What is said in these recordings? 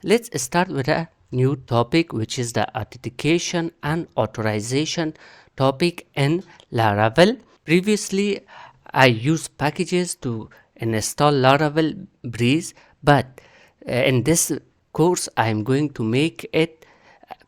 let's start with a new topic, which is the authentication and authorization topic in Laravel. Previously, I used packages to install Laravel Breeze, but in this course, I am going to make it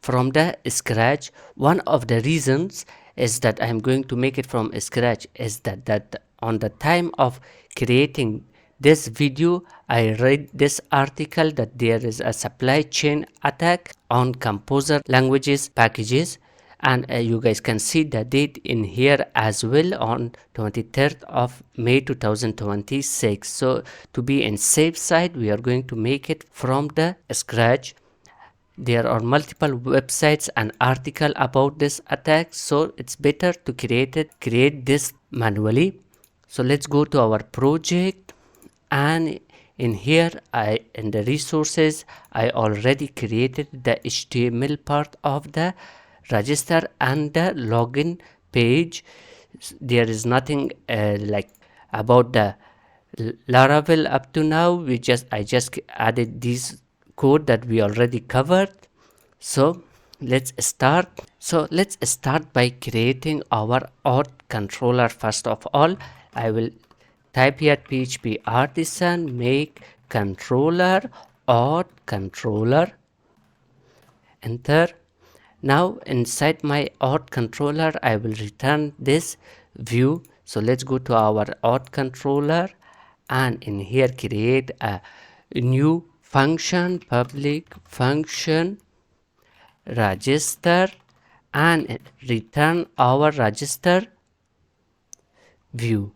from the scratch. One of the reasons is that I am going to make it from scratch is that on the time of creating this video, I read this article that there is a supply chain attack on Composer languages packages, and you guys can see the date in here as well, on 23rd of May 2026. So to be in safe side, we are going to make it from the scratch. There are multiple websites and article about this attack, so it's better to create this manually. So let's go to our project, and in here in the resources I already created the HTML part of the register and the login page. There is nothing like about the Laravel up to now. I just added these code that we already covered. So let's start. Let's start by creating our auth controller. First of all, I will type here php artisan make controller auth controller, enter. Now inside my auth controller I will return this view. So let's go to our auth controller, and in here create a new function, public function register, and return our register view.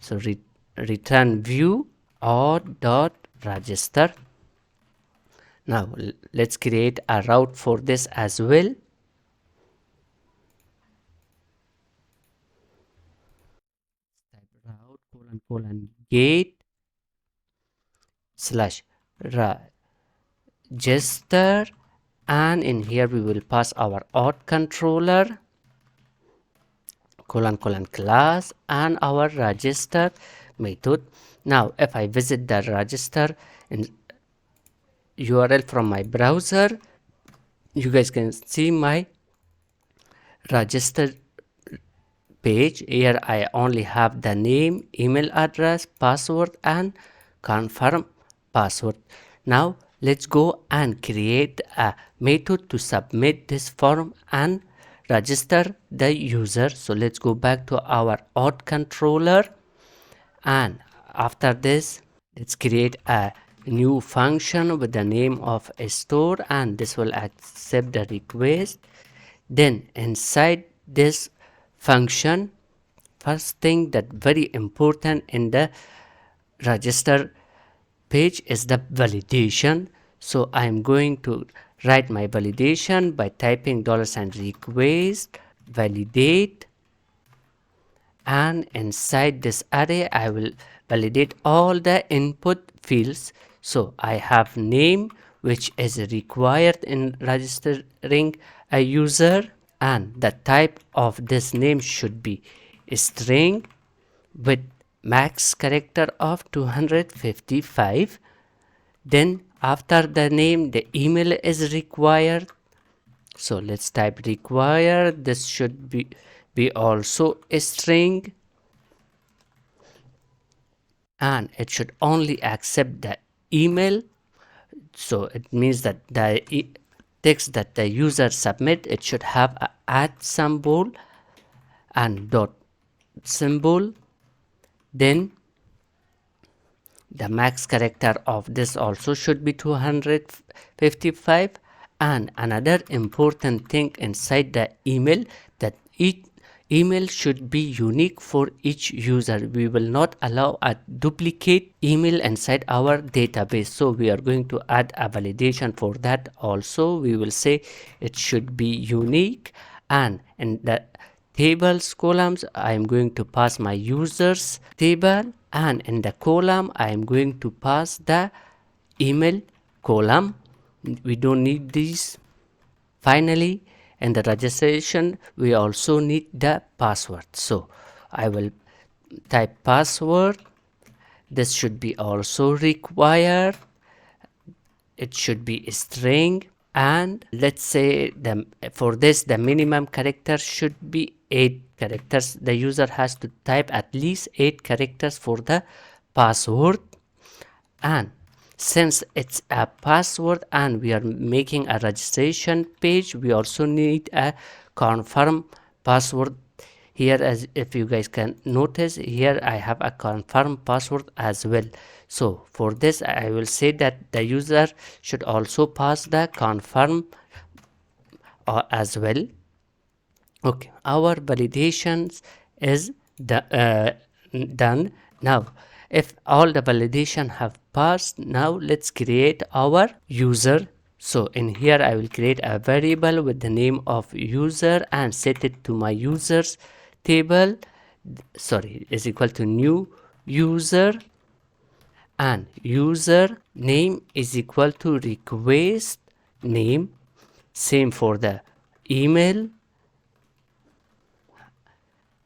So return view auth.register. Now let's create a route for this as well. Type route gate slash register, and in here we will pass our auth controller class and our register method. Now if I visit the register in URL from my browser, you guys can see my register page. Here I only have the name, email address, password, and confirm password. Now let's go and create a method to submit this form and register the user. So let's go back to our auth controller, and after this let's create a new function with the name of a store, and this will accept the request. Then inside this function, first thing that very important in the register page is the validation. So I'm going to write my validation by typing $request validate, and inside this array I will validate all the input fields. So I have name, which is required in registering a user, and the type of this name should be string with max character of 255. Then after the name the email is required, so let's type required. This should be also a string, and it should only accept the email. So it means that the text that the user submit, it should have a @ symbol and dot symbol. Then the max character of this also should be 255. And another important thing inside the email, that each email should be unique for each user. We will not allow a duplicate email inside our database, so we are going to add a validation for that also. We will say it should be unique, and in the tables columns I am going to pass my users table, and in the column I am going to pass the email column. We don't need these. Finally, in the registration we also need the password, so I will type password. This should be also required. it should be a string, and let's say for this the minimum character should be 8 characters. The user has to type at least 8 characters for the password. And since it's a password and we are making a registration page, we also need a confirm password here. As if you guys can notice here, I have a confirm password as well. So for this I will say that the user should also pass the confirm as well. Okay, our validations is done. Now if all the validation have passed, now let's create our user. So in here I will create a variable with the name of user and set it to my users table, sorry, is equal to new user, and user name is equal to request name. Same for the email.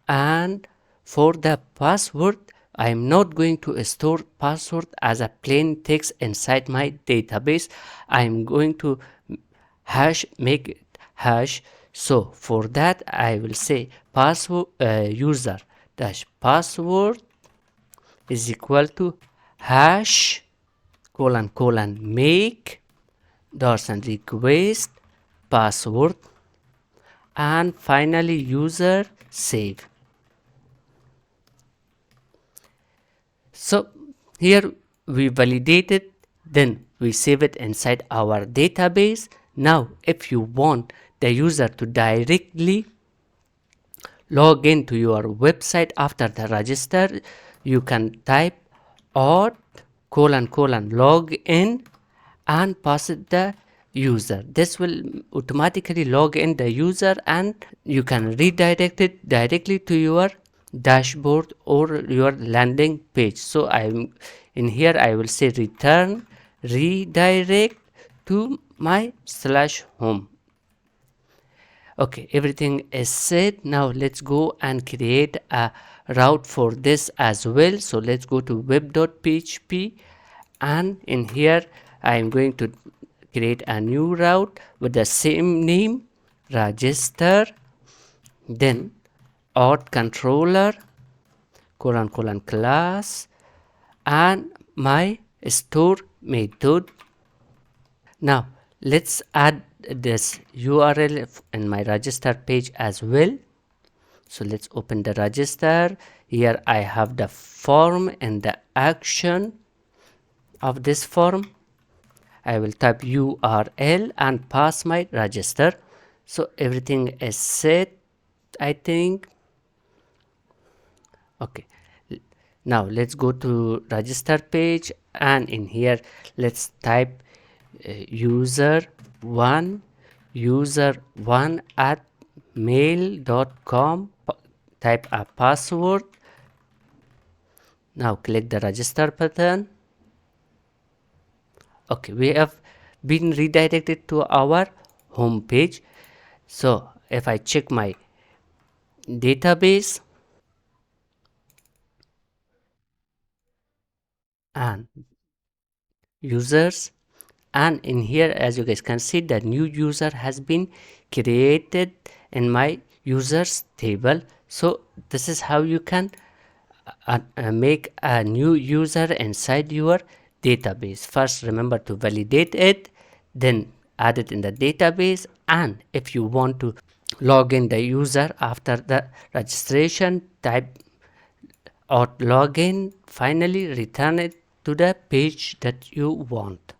And for the password, I am not going to store password as a plain text inside my database. I am going to make it hash. So for that I will say password user dash password is equal to hash colon colon make and request password, and finally user save. So here we validate it, then we save it inside our database. Now if you want the user to directly log into your website after the register, you can type auth colon colon log in and pass it the user. This will automatically log in the user and you can redirect it directly to your dashboard or your landing page. So I'm in here I will say return redirect to my /home. Okay, everything is set. Now let's go and create a route for this as well. So let's go to web.php, and in here I am going to create a new route with the same name, register, then auth controller colon colon class and my store method. Now let's add this URL in my register page as well. So let's open the register. Here I have the form and the action of this form. I will type URL and pass my register. So everything is set, I think. Okay, now let's go to register page, and in here let's type user1 at mail.com, type a password. Now click the register button. Okay, we have been redirected to our home page. So if I check my database and users, and in here as you guys can see the new user has been created in my users table. So this is how you can make a new user inside your database. First remember to validate it, then add it in the database, and if you want to log in the user after the registration, type auth login, finally return it to the page that you want.